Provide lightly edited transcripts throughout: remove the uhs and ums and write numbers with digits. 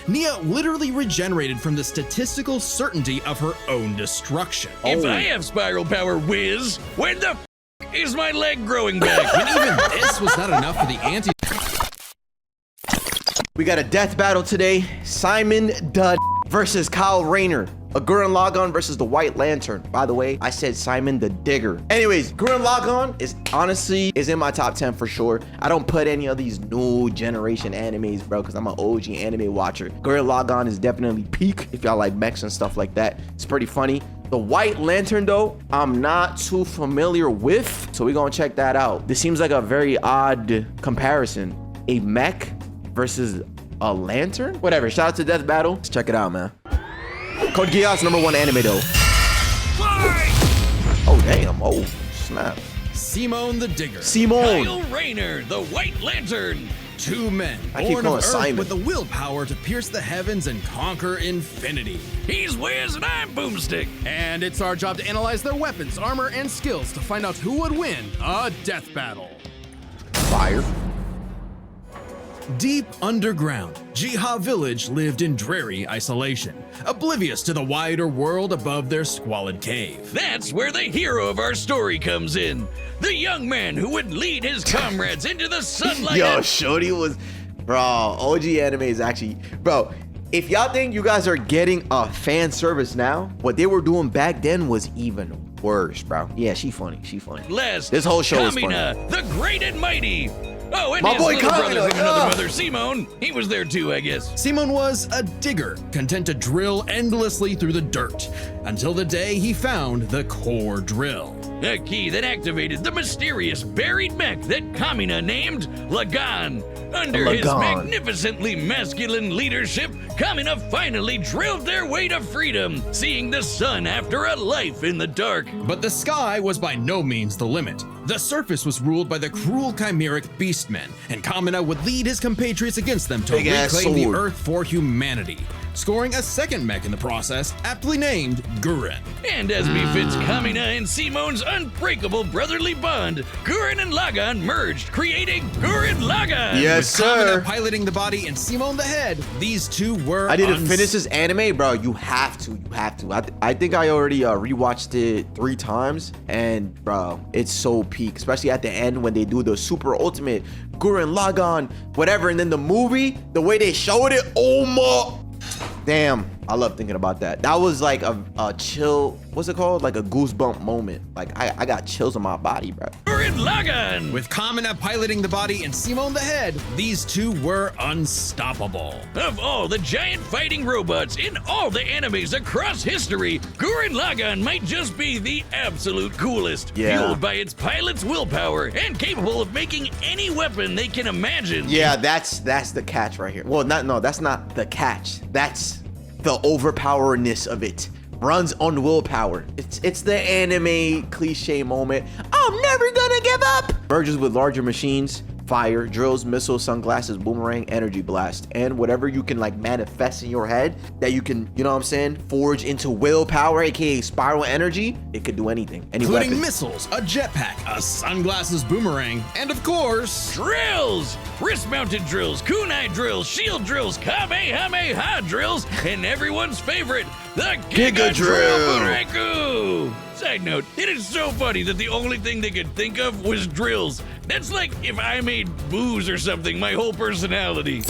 Nia literally regenerated from the statistical certainty of her own destruction. If I have spiral power, whiz, when the is my leg growing back? And even this was not enough for the anti- We got a death battle today. Simon the versus Kyle Rayner. A Gurren Lagann versus the White Lantern. By the way, I said Simon the Digger. Anyways, Gurren Lagann is honestly in my top 10 for sure. I don't put any of these new generation animes, bro, because I'm an OG anime watcher. Gurren Lagann is definitely peak if y'all like mechs and stuff like that. It's pretty funny. The White Lantern, though, I'm not too familiar with, so we're gonna check that out. This seems like a very odd comparison. A mech versus a lantern? Whatever, shout out to Death Battle. Let's check it out, man. Code Geass #1 anime, though. Oh, damn. Oh, snap. Simone the Digger. Simone. Kyle Rayner, the White Lantern. Two men I keep born calling of Earth Simon. with the willpower to pierce the heavens and conquer infinity. He's Wiz and I'm Boomstick. And it's our job to analyze their weapons, armor, and skills to find out who would win a death battle. Fire. Deep underground, Jiha village lived in dreary isolation, oblivious to the wider world above their squalid cave. That's where the hero of our story comes in. The young man who would lead his comrades into the sunlight. Yo, Shorty was, bro, OG anime is actually, bro, if y'all think you guys are getting a fan service now, what they were doing back then was even worse, bro. Yeah, she funny, she funny. Last, This whole show is Kamina, funny. the great and mighty. Oh, and My his boy little Kamina, brother from another yeah. mother, Simone. He was there too, I guess. Simon was a digger, content to drill endlessly through the dirt, until the day he found the core drill. A key that activated the mysterious buried mech that Kamina named Lagann. Under his Lagann. magnificently masculine leadership, Kamina finally drilled their way to freedom, seeing the sun after a life in the dark. But the sky was by no means the limit. The surface was ruled by the cruel chimeric beastmen, and Kamina would lead his compatriots against them to Big-ass reclaim the sword. Earth for humanity, scoring a second mech in the process, aptly named Gurren. And as befits Kamina and Simone's unbreakable brotherly bond, Gurren and Lagann merged, creating Gurren Lagann. Yes, With Kamina sir. piloting the body and Simone the head, these two were I didn't finish this anime, bro. You have to. I think I already rewatched it 3 times, and bro, it's so peak, especially at the end when they do the super ultimate Gurren Lagann, whatever, and then the movie, the way they showed it, oh my, damn, I love thinking about that. That was like a chill, what's it called? Like a goosebump moment. Like I got chills on my body, bro. Gurren Lagann. With Kamina piloting the body and Simone the head, these two were unstoppable. Of all the giant fighting robots in all the animes across history, Gurren Lagann might just be the absolute coolest. Yeah. Fueled by its pilot's willpower and capable of making any weapon they can imagine. Yeah, that's the catch right here. Well, that's not the catch. That's the overpowerness of it. Runs on willpower. It's the anime cliche moment. I'm never gonna give up. Merges with larger machines, fire, drills, missiles, sunglasses, boomerang, energy blast, and whatever you can like manifest in your head that you can, you know what I'm saying, forge into willpower, aka spiral energy. It could do anything. Any Including weapon. missiles, a jetpack, a sunglasses boomerang, and of course, Drills! Wrist-mounted drills, kunai drills, shield drills, kamehameha drills, and everyone's favorite, the Giga Drill. Drill. Side note, it is so funny that the only thing they could think of was drills. That's like if I made booze or something, my whole personality.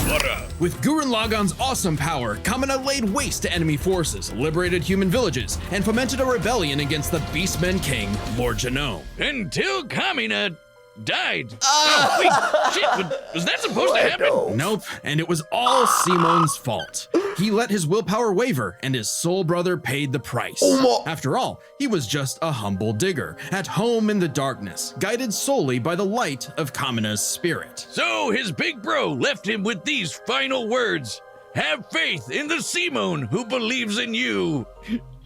with Gurren Lagann's awesome power, Kamina laid waste to enemy forces, liberated human villages, and fomented a rebellion against the Beastmen King, Lord Genome. Until Kamina died. Oh, wait, shit, was that supposed to happen? Nope, and it was all Simone's fault. He let his willpower waver, and his soul brother paid the price. After all, he was just a humble digger, at home in the darkness, guided solely by the light of Kamina's spirit. So his big bro left him with these final words. Have faith in the Simone who believes in you.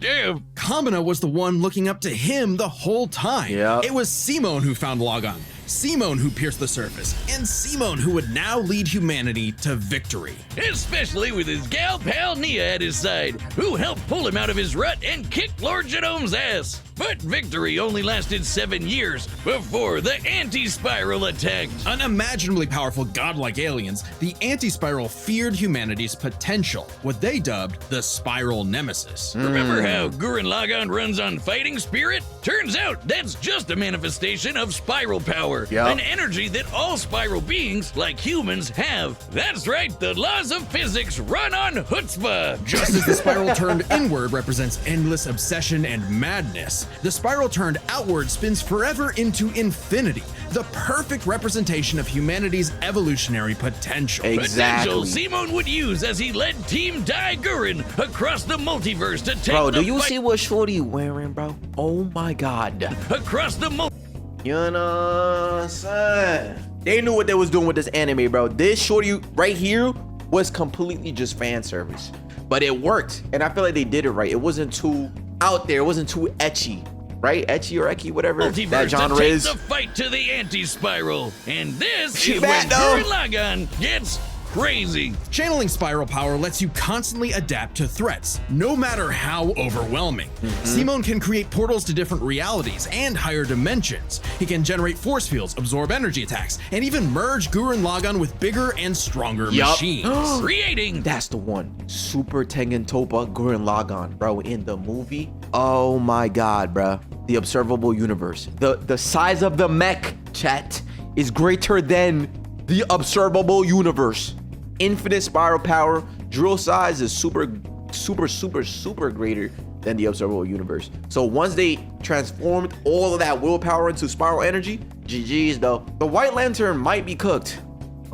Damn. Kamina was the one looking up to him the whole time. Yep. It was Simone who found Lagann, Simone who pierced the surface, and Simone who would now lead humanity to victory. Especially with his gal pal Nia at his side, who helped pull him out of his rut and kick Lord Genome's ass. But victory only lasted 7 years before the anti-spiral attacked. Unimaginably powerful godlike aliens, the anti-spiral feared humanity's potential, what they dubbed the spiral nemesis. Remember how Gurren Lagann runs on fighting spirit? Turns out that's just a manifestation of spiral power, an energy that all spiral beings, like humans, have. That's right, the laws of physics run on chutzpah. Just as the spiral turned inward represents endless obsession and madness, the spiral turned outward spins forever into infinity, the perfect representation of humanity's evolutionary potential. Potential Simone would use as he led Team Dai Gurren across the multiverse to take Bro, do you see what Shorty wearing, bro? Oh my god. Across the You know what I'm saying? They knew what they was doing with this anime, bro. This Shorty right here was completely just fan service. But it worked, and I feel like they did it right. It wasn't too out there. It wasn't too etchy, right? Etchy or ecchi, whatever multiverse that genre to take is. the fight to the anti-spiral. And this She is bad, when though. Gurren Lagann gets crazy. Channeling spiral power lets you constantly adapt to threats, no matter how overwhelming. Simone can create portals to different realities and higher dimensions. He can generate force fields, absorb energy attacks, and even merge Gurren Lagann with bigger and stronger machines. Creating That's the one. Super Tengen Toppa Gurren Lagann, bro, in the movie. Oh my god, bro. The observable universe. The size of the mech, chat, is greater than the observable universe. Infinite spiral power. Drill size is super greater than the observable universe. So once they transformed all of that willpower into spiral energy, GG's though. The White Lantern might be cooked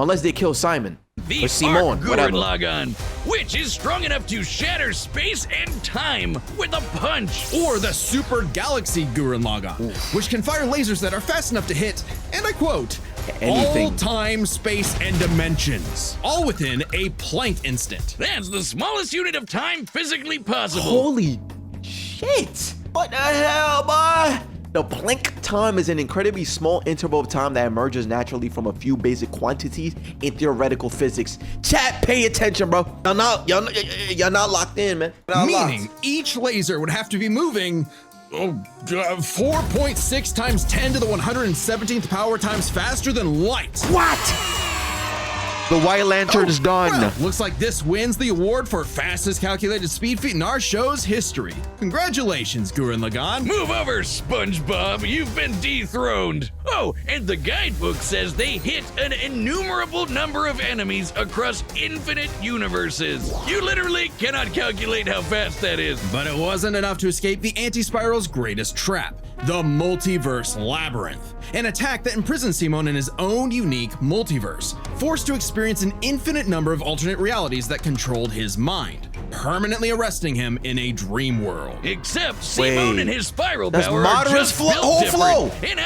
unless they kill Simon. the Or Simone, Gurren whatever. Lagann, which is strong enough to shatter space and time with a punch. Or the Super Galaxy Gurren Lagann, which can fire lasers that are fast enough to hit, and I quote, Anything. all time, space, and dimensions, all within a Planck instant. That's the smallest unit of time physically possible. Holy shit! What the hell, boy? The Planck time is an incredibly small interval of time that emerges naturally from a few basic quantities in theoretical physics. Chat, pay attention, bro. You're not locked in, man. You're not Meaning locked. each laser would have to be moving 4.6 times 10 to the 117th power times faster than light. What? The White Lantern's done. Well, looks like this wins the award for fastest calculated speed feat in our show's history. Congratulations, Gurren Lagann. Move over, SpongeBob. You've been dethroned. Oh, and the guidebook says they hit an innumerable number of enemies across infinite universes. You literally cannot calculate how fast that is. But it wasn't enough to escape the anti-spiral's greatest trap, the multiverse labyrinth, an attack that imprisons Simon in his own unique multiverse, forced to experience an infinite number of alternate realities that controlled his mind, permanently arresting him in a dream world. Except Simon and his spiral That's power are Madara's just built whole different. flow. And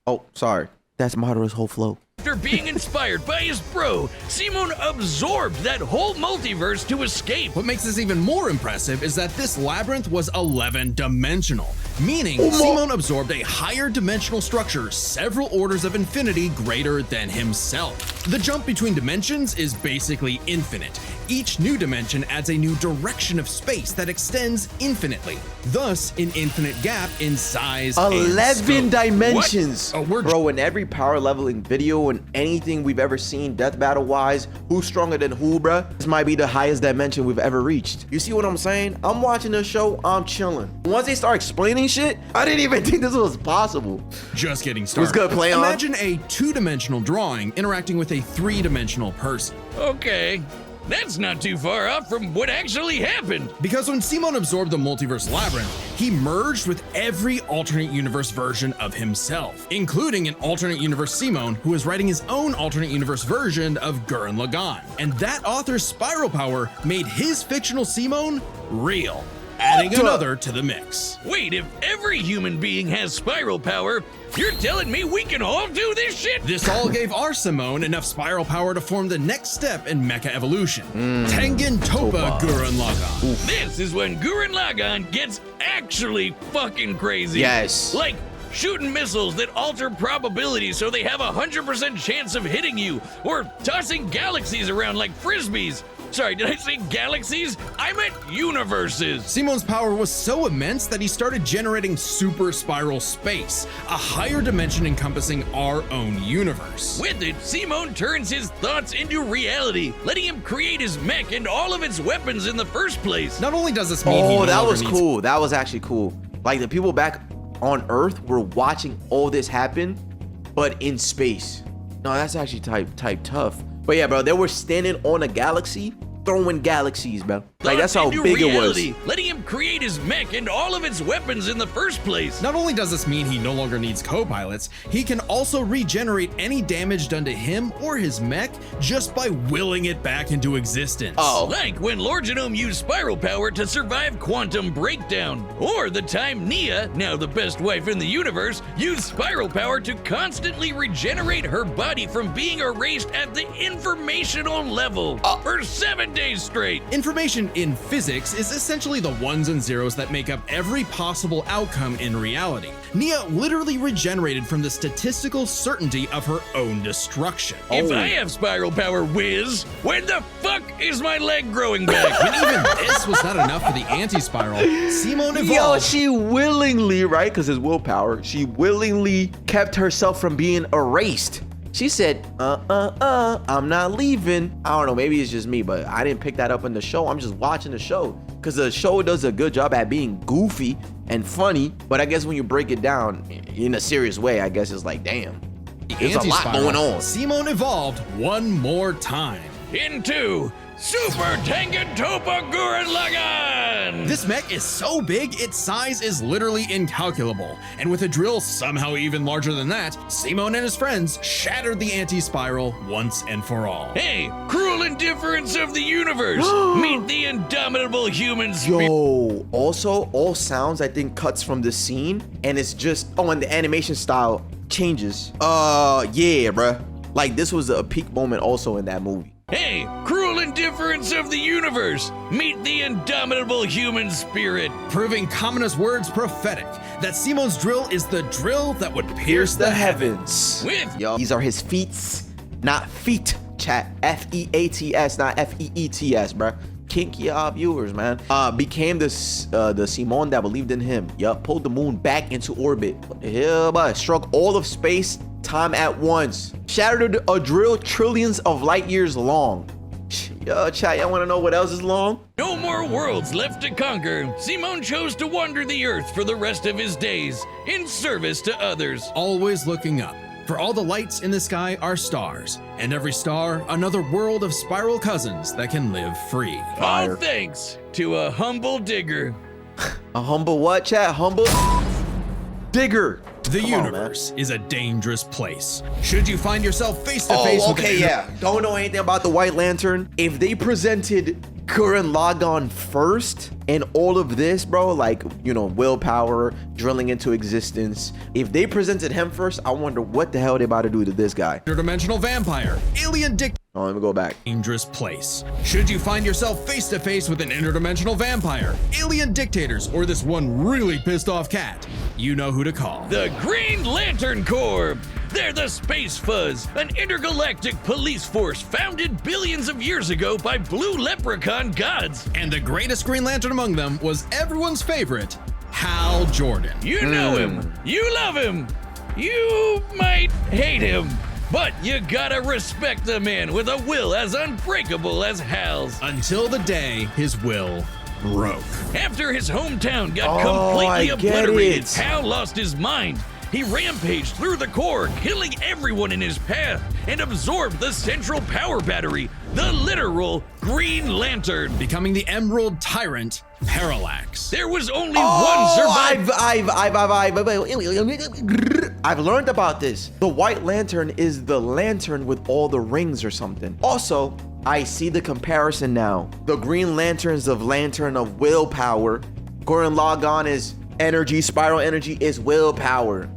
Oh, sorry. That's Madara's whole flow. after being inspired by his bro, Simon absorbed that whole multiverse to escape. What makes this even more impressive is that this labyrinth was 11-dimensional, meaning Simon absorbed a higher dimensional structure several orders of infinity greater than himself. The jump between dimensions is basically infinite. Each new dimension adds a new direction of space that extends infinitely, thus an infinite gap in size and 11 scope. dimensions. What? Oh, we're Bro, in every power leveling video and anything we've ever seen death battle wise, who's stronger than who, bruh? This might be the highest dimension we've ever reached. You see what I'm saying? I'm watching the show, I'm chilling. Once they start explaining shit, I didn't even think this was possible. just getting started. good, play on. Imagine a two-dimensional drawing interacting with a three-dimensional person. Okay, that's not too far off from what actually happened. Because when Simon absorbed the multiverse labyrinth, he merged with every alternate universe version of himself, including an alternate universe Simon who is writing his own alternate universe version of Gurren Lagann. And that author's spiral power made his fictional Simon real, adding another to the mix. Wait, if every human being has spiral power, you're telling me we can all do this shit? This all gave our Simone enough spiral power to form the next step in mecha evolution, Tengen Toppa Gurren Lagann. This is when Gurren Lagann gets actually fucking crazy. Yes. Like shooting missiles that alter probability so they have a 100% chance of hitting you, or tossing galaxies around like frisbees. Sorry, did I say galaxies? I meant universes. Simon's power was so immense that he started generating super spiral space, a higher dimension encompassing our own universe. With it, Simon turns his thoughts into reality, letting him create his mech and all of its weapons in the first place. Not only does this mean he no that longer was needs- cool. That was actually cool. Like the people back on Earth were watching all this happen, but in space. No, that's actually type tough. But yeah, bro, they were standing on a galaxy, throwing galaxies, bro. Like that's how big reality, it was. Letting him create his mech and all of its weapons in the first place. Not only does this mean he no longer needs co-pilots, he can also regenerate any damage done to him or his mech just by willing it back into existence. Oh. Like when Lord Genome used spiral power to survive quantum breakdown, or the time Nia, now the best wife in the universe, used spiral power to constantly regenerate her body from being erased at the informational level for 7 days straight. Information in physics is essentially the ones and zeros that make up every possible outcome in reality. Nia literally regenerated from the statistical certainty of her own destruction. If I have spiral power, whiz, when the fuck is my leg growing back? When even this was not enough for the anti-spiral, Simon evolved. Yo, she willingly, right? Because his willpower, she willingly kept herself from being erased. She said, I'm not leaving. I don't know, maybe it's just me, but I didn't pick that up in the show. I'm just watching the show because the show does a good job at being goofy and funny. But I guess when you break it down in a serious way, I guess it's like, damn, there's a lot going on. Simon evolved one more time. Into Super Tengen Toppa Gurren Lagann! This mech is so big, its size is literally incalculable. And with a drill somehow even larger than that, Simon and his friends shattered the anti-spiral once and for all. Hey, cruel indifference of the universe! Meet the indomitable human spirit. Yo, also, all sounds, I think, cuts from the scene. And it's just, and the animation style changes. Yeah, bruh. Like, this was a peak moment also in that movie. Hey, cruel indifference of the universe! Meet the indomitable human spirit. Proving Kamina's words prophetic, that Simon's drill is the drill that would pierce the heavens. Yo, these are his feats, not feet, chat. F-E-A-T-S, not F-E-E-T-S, bruh. Kinky viewers, man. Became the Simon that believed in him. Yup, pulled the moon back into orbit. What the hell, bruh? Struck all of space time at once. Shattered a drill trillions of light years long. Yo, chat, y'all wanna know what else is long? No more worlds left to conquer. Simon chose to wander the earth for the rest of his days, in service to others. Always looking up. For all the lights in the sky are stars, and every star another world of spiral cousins that can live free. Fire. All thanks to a humble digger. A humble what, chat? Humble digger. The universe is a dangerous place. Should you find yourself face to face with Don't know anything about the White Lantern. If they presented Gurren Lagann first and all of this, bro, like, you know, willpower, drilling into existence. If they presented him first, I wonder what the hell they about to do to this guy. interdimensional vampire, alien dictator. Oh, let me go back. Dangerous place. Should you find yourself face to face with an interdimensional vampire, alien dictators, or this one really pissed off cat, you know who to call. The Green Lantern Corps. They're the Space Fuzz, an intergalactic police force founded billions of years ago by blue leprechaun gods. And the greatest Green Lantern among them was everyone's favorite, Hal Jordan. You know him. You love him. You might hate him. But you gotta respect the man with a will as unbreakable as Hal's. Until the day his will broke. After his hometown got completely I get obliterated, it. Hal lost his mind. He rampaged through the core, killing everyone in his path, and absorbed the central power battery, the literal Green Lantern. Becoming the Emerald Tyrant, Parallax. There was only one survivor. I've learned about this. The White Lantern is the lantern with all the rings or something. Also, I see the comparison now. The Green Lantern's of lantern of willpower. Gurren Lagann is energy, spiral energy is willpower.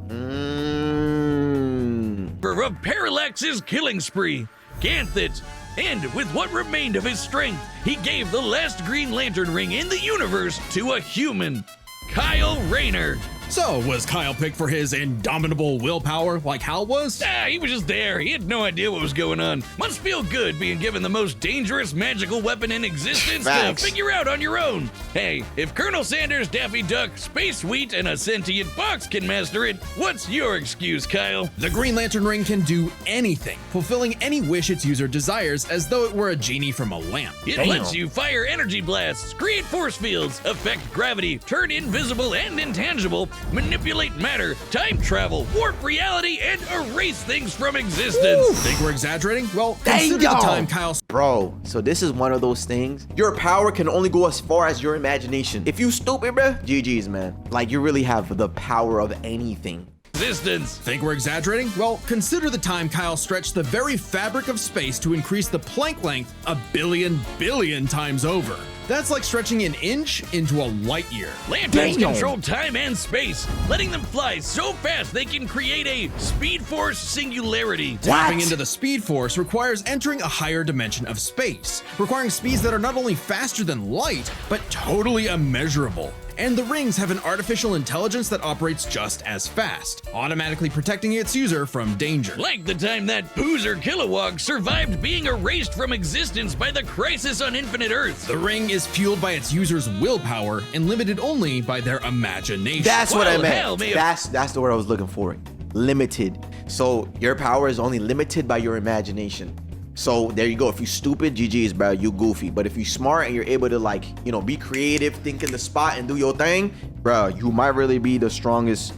Of Parallax's killing spree, Ganthet, and with what remained of his strength, he gave the last Green Lantern ring in the universe to a human, Kyle Rayner. So, was Kyle picked for his indomitable willpower like Hal was? He was just there. He had no idea what was going on. Must feel good being given the most dangerous magical weapon in existence Facts. to figure out on your own. Hey, if Colonel Sanders, Daffy Duck, Space Wheat, and a sentient fox can master it, what's your excuse, Kyle? The Green Lantern ring can do anything, fulfilling any wish its user desires as though it were a genie from a lamp. It lets you fire energy blasts, create force fields, affect gravity, turn invisible and intangible, manipulate matter, time travel, warp reality, and erase things from existence. Think we're exaggerating? Well, consider the time Kyle... Bro, so this is one of those things. Your power can only go as far as your imagination. If you stupid, bruh, GG's, man. Like, you really have the power of anything. Existence. Think we're exaggerating? Well, consider the time Kyle stretched the very fabric of space to increase the Planck length a billion times over. That's like stretching an inch into a light year. Lanterns control time and space, letting them fly so fast they can create a Speed Force singularity. Tapping into the Speed Force requires entering a higher dimension of space, requiring speeds that are not only faster than light, but totally immeasurable. And the rings have an artificial intelligence that operates just as fast, automatically protecting its user from danger. Like the time that Poozer Kilowog survived being erased from existence by the Crisis on Infinite Earths. The ring is fueled by its user's willpower and limited only by their imagination. That's what I Well, hell, meant. man. That's the word I was looking for. Limited. So your power is only limited by your imagination. So there you go. If you stupid, GG's, bro, you goofy. But if you smart and you're able to, like, you know, be creative, think in the spot and do your thing, bro, you might really be the strongest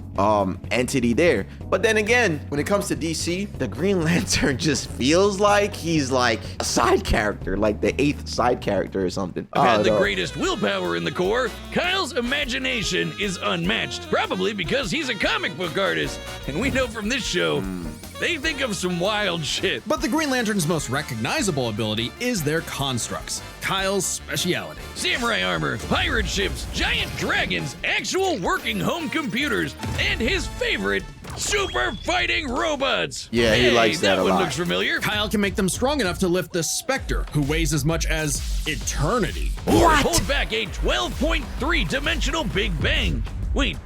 entity there. But then again, when it comes to DC, the Green Lantern just feels like he's like a side character, like the 8th side character or something. I've had the greatest willpower in the Corps. Kyle's imagination is unmatched, probably because he's a comic book artist. And we know from this show, they think of some wild shit. But the Green Lantern's most recognizable ability is their constructs, Kyle's speciality. Samurai armor, pirate ships, giant dragons, actual working home computers, and his favorite, super fighting robots. Yeah, he likes that a one lot. looks familiar. Kyle can make them strong enough to lift the Spectre, who weighs as much as eternity. Or hold back a 12.3 dimensional Big Bang. Wait,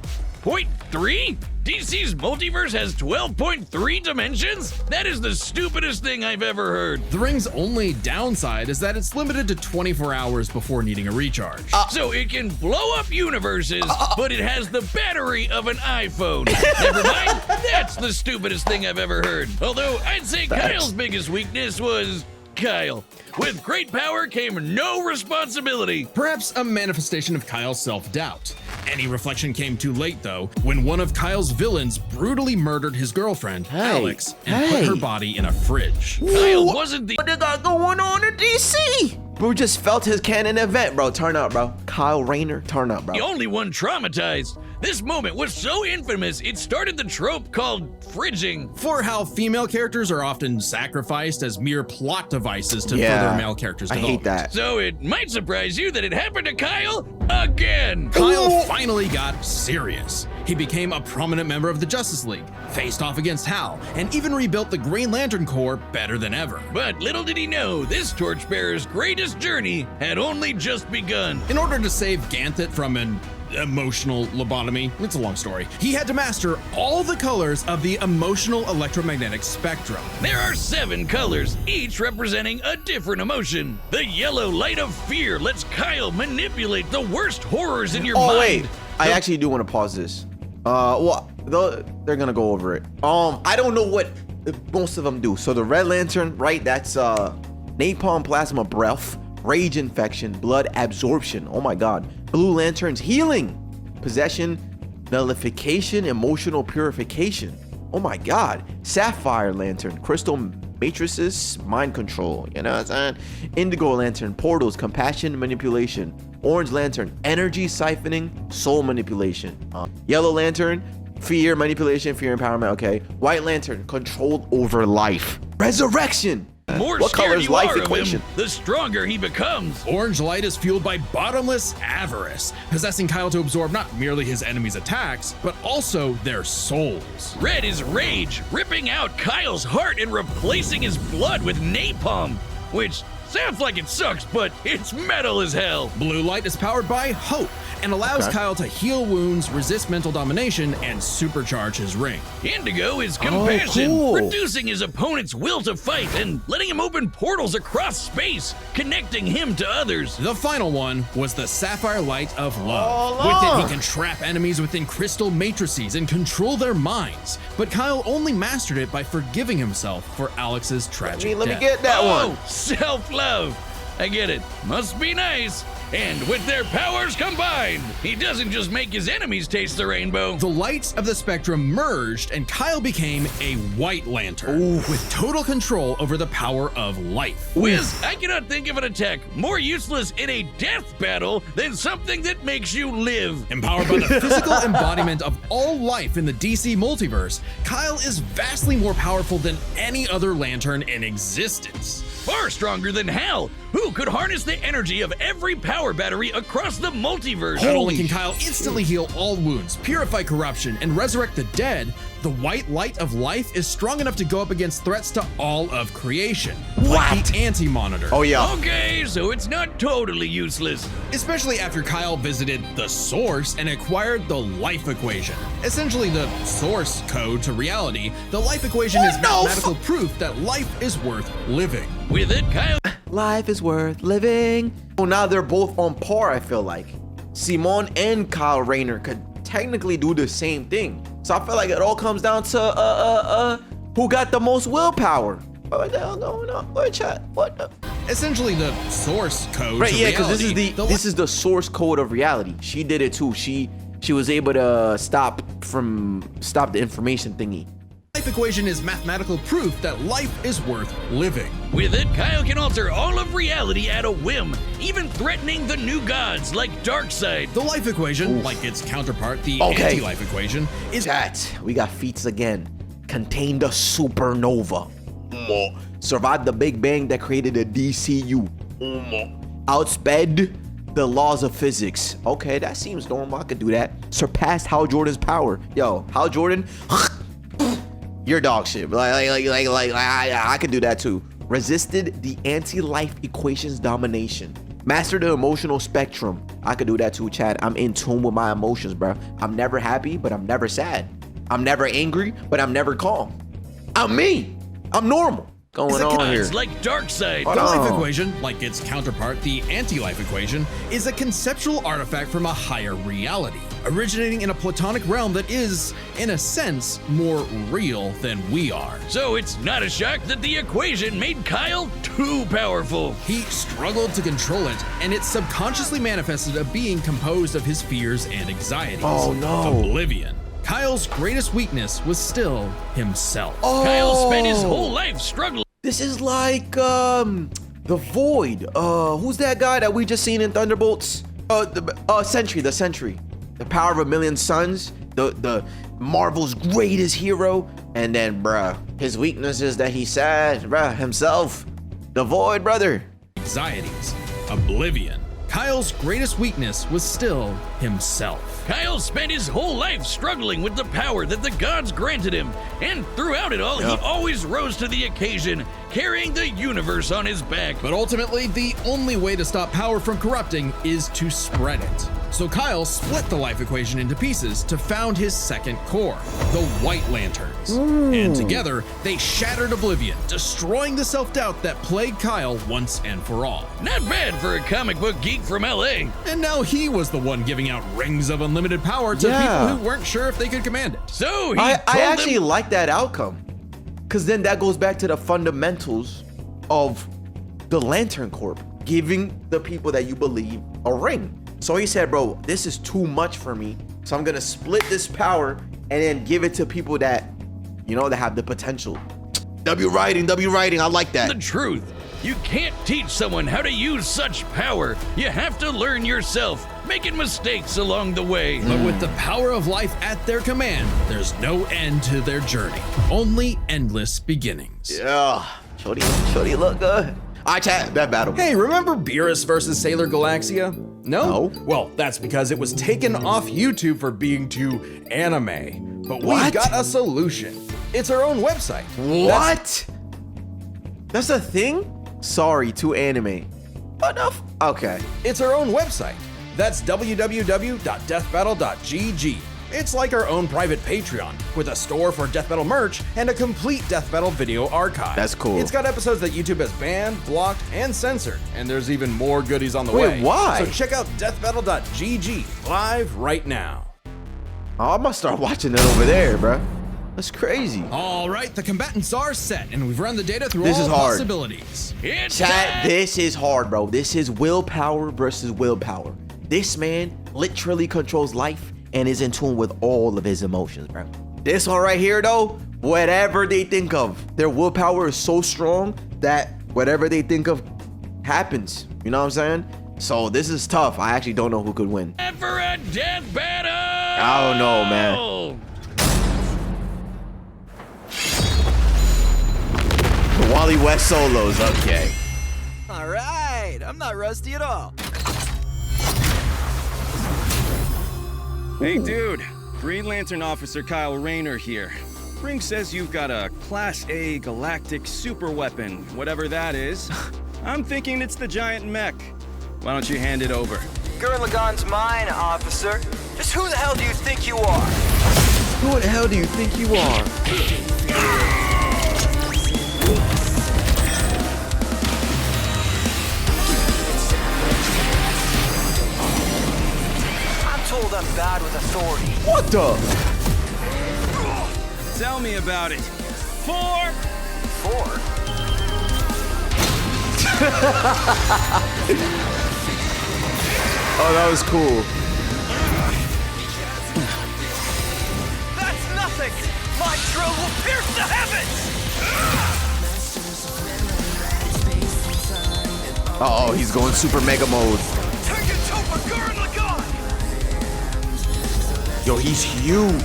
0.3? DC's multiverse has 12.3 dimensions? That is the stupidest thing I've ever heard. The ring's only downside is that it's limited to 24 hours before needing a recharge. So it can blow up universes, but it has the battery of an iPhone. Never mind, that's the stupidest thing I've ever heard. Although I'd say Kyle's biggest weakness was Kyle. With great power came no responsibility. Perhaps a manifestation of Kyle's self-doubt. Any reflection came too late, though, when one of Kyle's villains brutally murdered his girlfriend, Alex, and put her body in a fridge. Kyle wasn't the What they got going on in DC? Bro just felt his canon event, bro. Turn up, bro. Kyle Rayner, turn up, bro. only one traumatized. This moment was so infamous, it started the trope called fridging. For how female characters are often sacrificed as mere plot devices to further male characters' I development. hate that. So it might surprise you that it happened to Kyle again. Kyle finally got serious. He became a prominent member of the Justice League, faced off against Hal, and even rebuilt the Green Lantern Corps better than ever. But little did he know, this torchbearer's greatest journey had only just begun. In order to save Ganthet from an emotional lobotomy, it's a long story, he had to master all the colors of the emotional electromagnetic spectrum. There are 7 colors, each representing a different emotion. The yellow light of fear lets Kyle manipulate the worst horrors in your mind. Oh, wait. I actually do want to pause this. Well, they're gonna go over it. I don't know what most of them do. So the Red Lantern, right? That's napalm plasma breath, rage infection, blood absorption. Oh my God. Blue Lantern's healing, possession, nullification, emotional purification. Oh my God. Sapphire Lantern, crystal matrices, mind control. You know what I'm saying? Indigo Lantern, portals, compassion, manipulation. Orange Lantern, energy siphoning, soul manipulation. Yellow Lantern, fear, manipulation, fear, empowerment. Okay. White Lantern, control over life. Resurrection. More What color scared is you life are of equation? him, the stronger he becomes. Orange light is fueled by bottomless avarice, possessing Kyle to absorb not merely his enemies' attacks, but also their souls. Red is rage, ripping out Kyle's heart and replacing his blood with napalm, which Sounds like it sucks, but it's metal as hell. Blue light is powered by hope and allows Kyle to heal wounds, resist mental domination, and supercharge his ring. Indigo is compassion, reducing his opponent's will to fight and letting him open portals across space, connecting him to others. The final one was the sapphire light of love. With it, he can trap enemies within crystal matrices and control their minds. But Kyle only mastered it by forgiving himself for Alex's tragic Let me death. get that one. Self-love. I get it. Must be nice. And with their powers combined, he doesn't just make his enemies taste the rainbow. The lights of the spectrum merged and Kyle became a White Lantern with total control over the power of life. Wiz, I cannot think of an attack more useless in a death battle than something that makes you live. Empowered by the physical embodiment of all life in the DC multiverse, Kyle is vastly more powerful than any other lantern in existence. Far stronger than Hal, who could harness the energy of every power battery across the multiverse. Not only can Kyle instantly heal all wounds, purify corruption, and resurrect the dead, the white light of life is strong enough to go up against threats to all of creation. Like the Anti-Monitor. Oh, yeah. Okay, so it's not totally useless. Especially after Kyle visited the Source and acquired the Life Equation. Essentially the source code to reality, the Life Equation is mathematical proof that life is worth living. With it, Kyle... Life is worth living. So now they're both on par, I feel like. Simon and Kyle Rayner could technically do the same thing. So I feel like it all comes down to who got the most willpower. What the hell going on? What chat? What the? Essentially the source code Right, to yeah, because reality. this is the source code of reality. She did it too. She was able to stop the information thingy. Life Equation is mathematical proof that life is worth living. With it, Kyle can alter all of reality at a whim, even threatening the new gods like Darkseid. The Life Equation, like its counterpart, the Anti-Life Equation, is... Chat, we got feats again. Contained a supernova. Survived the Big Bang that created a DCU. Outsped the laws of physics. Okay, that seems normal. I could do that. Surpassed Hal Jordan's power. Yo, Hal Jordan... You're dog shit. I could do that too. Resisted the anti-life equation's domination. Mastered the emotional spectrum. I could do that too, Chad. I'm in tune with my emotions, bro. I'm never happy, but I'm never sad. I'm never angry, but I'm never calm. I'm me. I'm normal. Going on here. It's like Darkseid. The Life Equation, like its counterpart, the Anti-Life Equation, is a conceptual artifact from a higher reality, originating in a platonic realm that is, in a sense, more real than we are. So it's not a shock that the equation made Kyle too powerful. He struggled to control it, and it subconsciously manifested a being composed of his fears and anxieties. Oh no. Oblivion. Kyle's greatest weakness was still himself. Kyle spent his whole life struggling. This is like the Void. Who's that guy that we just seen in Thunderbolts? The Sentry. The power of a million suns. The Marvel's greatest hero. And then, bruh, his weakness is that he's sad, bruh, himself. The Void, brother. Anxieties. Oblivion. Kyle's greatest weakness was still himself. Kyle spent his whole life struggling with the power that the gods granted him, and throughout it all, he always rose to the occasion, carrying the universe on his back. But ultimately, the only way to stop power from corrupting is to spread it. So Kyle split the Life Equation into pieces to found his second core, the White Lanterns. And together, they shattered Oblivion, destroying the self-doubt that plagued Kyle once and for all. Not bad for a comic book geek from LA. And now he was the one giving out rings of unlimited power to people who weren't sure if they could command it. So I actually like that outcome, because then that goes back to the fundamentals of the Lantern Corp, giving the people that you believe a ring. So he said, bro, this is too much for me, so I'm gonna split this power and then give it to people that, you know, that have the potential. W writing, I like that. The truth. You can't teach someone how to use such power. You have to learn yourself, making mistakes along the way. But with the power of life at their command, there's no end to their journey, only endless beginnings. Yeah, shorty look good. I chat that battle. Hey, remember Beerus versus Sailor Galaxia? No? Well, that's because it was taken off YouTube for being too anime. But we've got a solution. It's our own website. What? That's a thing? Sorry, too anime. Enough. Okay. It's our own website. That's www.deathbattle.gg. It's like our own private Patreon, with a store for Death Battle merch and a complete Death Battle video archive. That's cool. It's got episodes that YouTube has banned, blocked, and censored, and there's even more goodies on the Wait, way. why? So check out deathbattle.gg live right now. Oh, I'm gonna start watching that over there, bro. That's crazy. All right, the combatants are set, and we've run the data through This all is hard. possibilities. It's Chat, time. this is hard, bro. This is willpower versus willpower. This man literally controls life and is in tune with all of his emotions, bro. This one right here, though, whatever they think of, their willpower is so strong that whatever they think of happens. You know what I'm saying? So this is tough. I actually don't know who could win. Time for a death battle. I don't know, man. Wally West solos, okay. All right, I'm not rusty at all. Hey dude, Green Lantern Officer Kyle Rayner here. Ring says you've got a Class A galactic super weapon, whatever that is. I'm thinking it's the giant mech. Why don't you hand it over? Gurren Lagann's mine, officer. Just who the hell do you think you are? Who the hell do you think you are? I'm told I'm bad with authority. What the? Tell me about it. 4! 4? Oh, that was cool. That's nothing! My drill will pierce the heavens! Uh-oh, he's going super mega mode. Take it to Gurren Lagann! Yo, he's huge.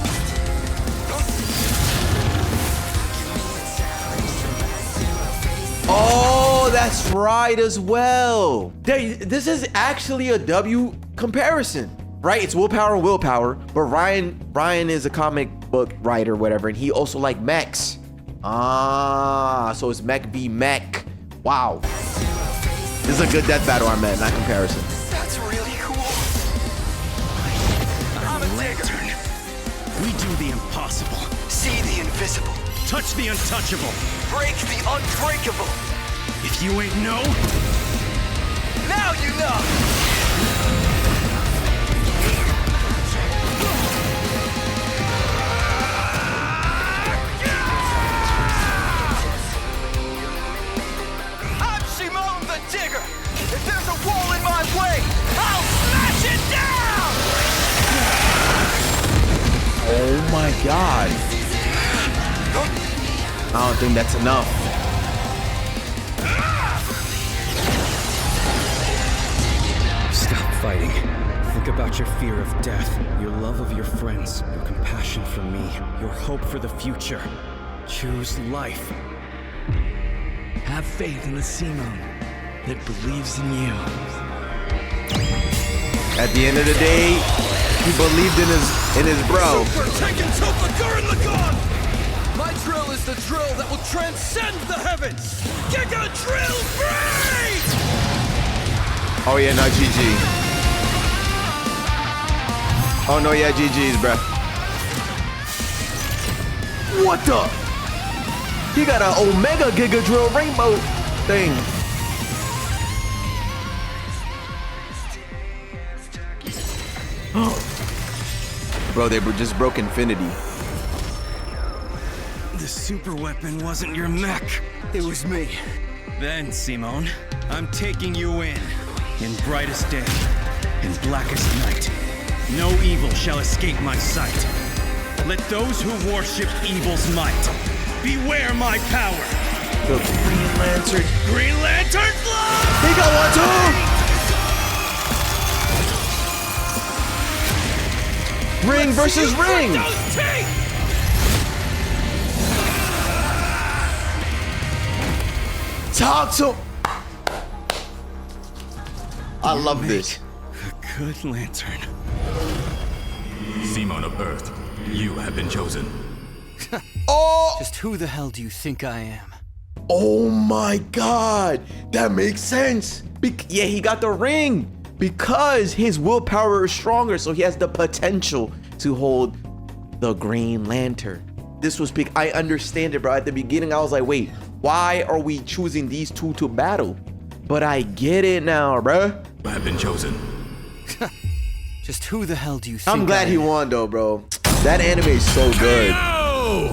Oh, that's right as well. This is actually a W comparison, right? It's willpower and willpower, but Ryan is a comic book writer, whatever, and he also like mechs. Ah, so it's mech v mech. Wow. This is a good death battle, I meant, not comparison. That's really cool. I'm a digger. We do the impossible. See the invisible. Touch the untouchable. Break the unbreakable. If you ain't know, Now you know. I'm Simone the Digger. If there's a wall in my way, I'll smash it down! Oh my God. I don't think that's enough. stop fighting. Think about your fear of death, your love of your friends, your compassion for me, your hope for the future. Choose life. Have faith in the Simone that believes in you. At the end of the day, he believed in his bro. Taking Topa Gurren Lagann! My drill is the drill that will transcend the heavens! Giga Drill Break! Oh yeah, not GG. Oh no, yeah, GG's, bruh. What the? He got an Omega Giga Drill Rainbow thing. Bro, they just broke Infinity. The super weapon wasn't your mech. It was me. Then, Simone, I'm taking you in brightest day, In blackest night, no evil shall escape my sight. Let those who worship evil's might beware my power. The Green Lantern. Green Lantern fly! He got one too! Ring versus ring! Those teeth! Talk to. I love this. A good lantern. Simon of Earth, you have been chosen. Oh! Just who the hell do you think I am? Oh my God, that makes sense. Yeah, he got the ring because his willpower is stronger, so he has the potential to hold the Green Lantern. This was big. I understand it, bro. At the beginning, I was like, wait, why are we choosing these two to battle? But I get it now, bro. I have been chosen. Just who the hell do you think I'm glad he won, though, bro. That anime is so good.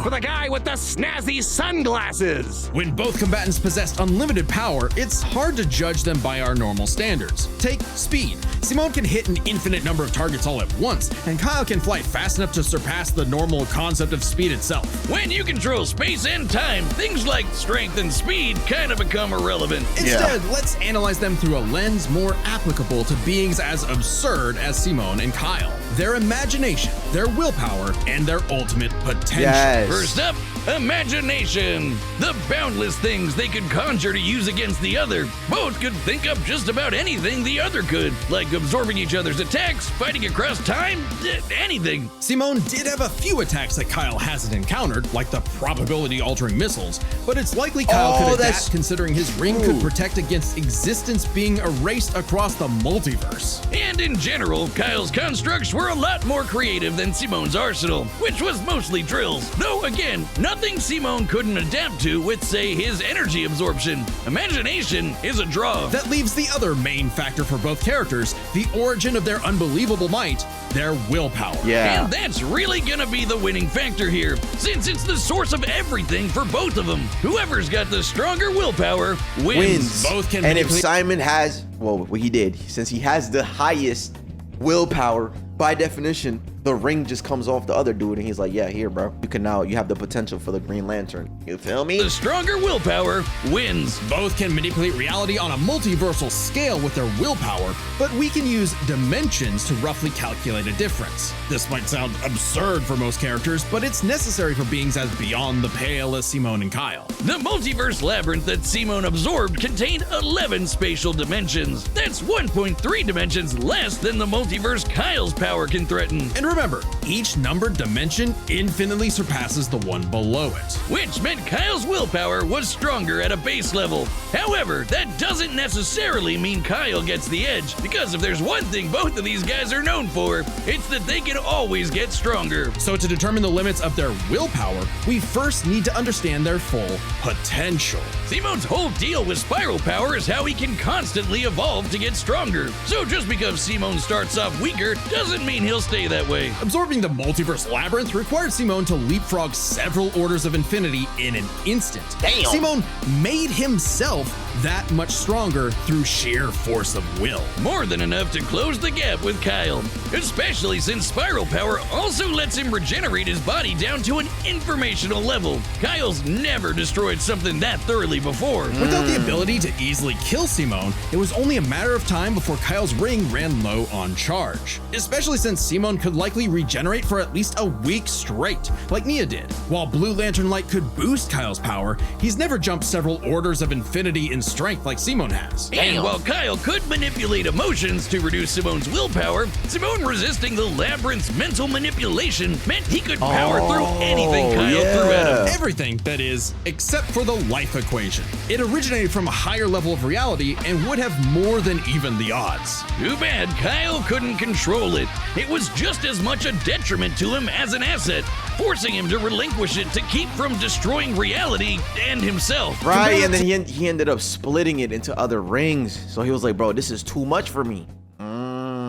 For the guy with the snazzy sunglasses! When both combatants possessed unlimited power, it's hard to judge them by our normal standards. Take speed. Simone can hit an infinite number of targets all at once, and Kyle can fly fast enough to surpass the normal concept of speed itself. When you control space and time, things like strength and speed kind of become irrelevant. Instead, let's analyze them through a lens more applicable to beings as absurd as Simone and Kyle. Their imagination, their willpower, and their ultimate potential. Yes. First up, imagination. The boundless things they could conjure to use against the other. Both could think up just about anything the other could, like absorbing each other's attacks, fighting across time, anything. Simone did have a few attacks that Kyle hasn't encountered, like the probability-altering missiles, but it's likely Kyle could adapt considering his ring could protect against existence being erased across the multiverse. And in general, Kyle's constructs were a lot more creative than Simone's arsenal, which was mostly drills. Though again, nothing Simone couldn't adapt to with, say, his energy absorption. Imagination is a draw. That leaves the other main factor for both characters, the origin of their unbelievable might, their willpower. Yeah. And that's really gonna be the winning factor here, since it's the source of everything for both of them. Whoever's got the stronger willpower wins. Both can And if manipulate- Simon has, well, what he did, since he has the highest willpower, by definition, the ring just comes off the other dude, and he's like, yeah, here, bro. You have the potential for the Green Lantern. You feel me? The stronger willpower wins. Both can manipulate reality on a multiversal scale with their willpower, but we can use dimensions to roughly calculate a difference. This might sound absurd for most characters, but it's necessary for beings as beyond the pale as Simone and Kyle. The multiverse labyrinth that Simone absorbed contained 11 spatial dimensions. That's 1.3 dimensions less than the multiverse Kyle's power can threaten. And remember, each numbered dimension infinitely surpasses the one below it. Which meant Kyle's willpower was stronger at a base level. However, that doesn't necessarily mean Kyle gets the edge, because if there's one thing both of these guys are known for, it's that they can always get stronger. So to determine the limits of their willpower, we first need to understand their full potential. Simone's whole deal with spiral power is how he can constantly evolve to get stronger. So just because Simone starts off weaker doesn't mean he'll stay that way. Absorbing the multiverse labyrinth required Simone to leapfrog several orders of infinity in an instant. Damn. Simone made himself that much stronger through sheer force of will. More than enough to close the gap with Kyle, especially since spiral power also lets him regenerate his body down to an informational level. Kyle's never destroyed something that thoroughly before. Without the ability to easily kill Simone, it was only a matter of time before Kyle's ring ran low on charge. Especially since Simone could likely regenerate for at least a week straight, like Nia did. While Blue Lantern Light could boost Kyle's power, he's never jumped several orders of infinity in strength like Simone has. And while Kyle could manipulate emotions to reduce Simone's willpower, Simone resisting the labyrinth's mental manipulation meant he could power through anything Kyle threw at him. Everything, that is, except for the life equation. It originated from a higher level of reality and would have more than even the odds. Too bad Kyle couldn't control it. It was just as much a detriment to him as an asset, forcing him to relinquish it to keep from destroying reality and himself. Right, and then he ended up splitting it into other rings. So he was like, bro, this is too much for me.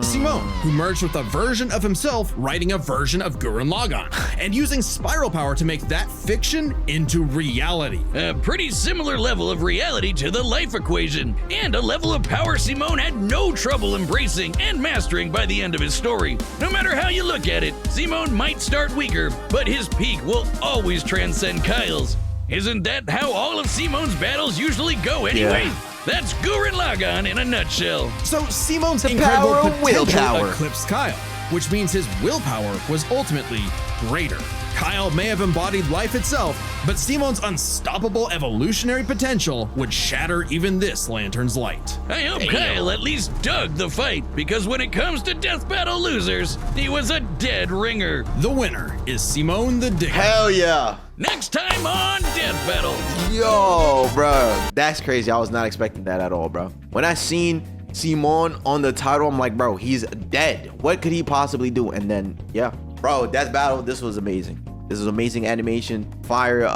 Simone, who merged with a version of himself, writing a version of Gurren Lagann, and using spiral power to make that fiction into reality. A pretty similar level of reality to the life equation, and a level of power Simone had no trouble embracing and mastering by the end of his story. No matter how you look at it, Simone might start weaker, but his peak will always transcend Kyle's. Isn't that how all of Simone's battles usually go anyway? Yeah. That's Gurren Lagann in a nutshell. So Simone's The incredible power of potential willpower eclipsed Kyle. which means his willpower was ultimately greater. Kyle may have embodied life itself, but Simon's unstoppable evolutionary potential would shatter even this lantern's light. I hope Kyle at least dug the fight, because when it comes to death battle losers, he was a dead ringer. The winner is Simone the Digger. Hell yeah. Next time on Death Battle. Yo, bro. That's crazy. I was not expecting that at all, bro. When I seen Simone on the title, I'm like, bro, he's dead. What could he possibly do? And then, yeah. Bro, Death Battle, this was amazing. This is amazing animation, fire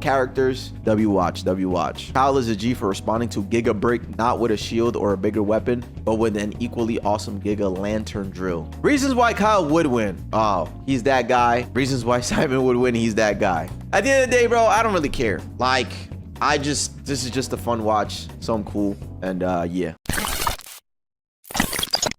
characters. W watch. Kyle is a G for responding to Giga Break not with a shield or a bigger weapon, but with an equally awesome Giga Lantern drill. Reasons why Kyle would win. Oh, he's that guy. Reasons why Simon would win. He's that guy. At the end of the day, bro, I don't really care. Like, this is just a fun watch. So I'm cool. And yeah.